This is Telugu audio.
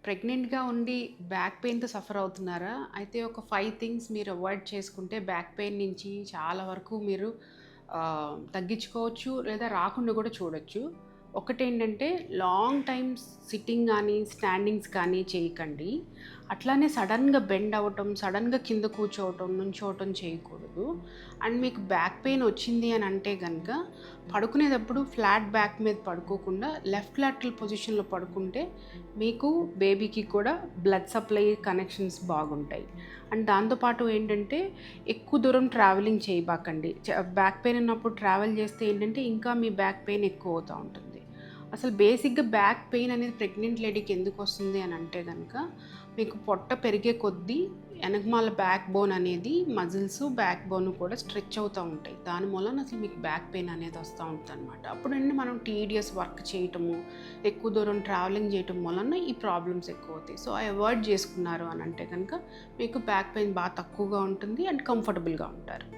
ప్రెగ్నెంట్‌గా ఉండి బ్యాక్ పెయిన్‌తో సఫర్ అవుతున్నారా? అయితే ఒక 5 థింగ్స్ మీరు అవాయిడ్ చేసుకుంటే బ్యాక్ పెయిన్ నుంచి చాలా వరకు మీరు తగ్గించుకోవచ్చు లేదా రాకుండా కూడా చూడొచ్చు. ఒకటేంటంటే లాంగ్ టైమ్ సిట్టింగ్ గానీ, స్టాండింగ్స్ కానీ చేయకండి. అట్లానే సడెన్‌గా బెండ్ అవ్వటం, సడెన్‌గా కింద కూర్చోవటం, నుంచోవటం చేయకూడదు. అండ్ మీకు బ్యాక్ పెయిన్ వచ్చింది అని అంటే గనక పడుకునేటప్పుడు ఫ్లాట్ బ్యాక్ మీద పడుకోకుండా లెఫ్ట్ లాటరల్ పొజిషన్‌లో పడుకుంటే మీకు బేబీకి కూడా బ్లడ్ సప్లై కనెక్షన్స్ బాగుంటాయి. అండ్ దాంతోపాటు ఏంటంటే ఎక్కువ దూరం ట్రావెలింగ్ చేయబాకండి. బ్యాక్ పెయిన్ ఉన్నప్పుడు ట్రావెల్ చేస్తే ఏంటంటే ఇంకా మీ బ్యాక్ పెయిన్ ఎక్కువ అవుతూ ఉంటుంది. అసలు బేసిక్‌గా బ్యాక్ పెయిన్ అనేది ప్రెగ్నెంట్ లేడీకి ఎందుకు వస్తుంది అని అంటే గనక మీకు పొట్ట పెరిగే కొద్దీ వెనకమాల బ్యాక్ బోన్ అనేది మజిల్స్, బ్యాక్ బోన్ కూడా స్ట్రెచ్ అవుతూ ఉంటాయి. దాని మూలన అసలు మీకు బ్యాక్ పెయిన్ అనేది వస్తూ ఉంటుందన్నమాట. అప్పుడండి మనం టీడీఎస్ వర్క్ చేయటము, ఎక్కువ దూరం ట్రావెలింగ్ చేయటం వలన ఈ ప్రాబ్లమ్స్ ఎక్కువ అవుతాయి. సో అవాయిడ్ చేసుకున్నారు అని అంటే కనుక మీకు బ్యాక్ పెయిన్ బాగా తక్కువగా ఉంటుంది అండ్ కంఫర్టబుల్గా ఉంటారు.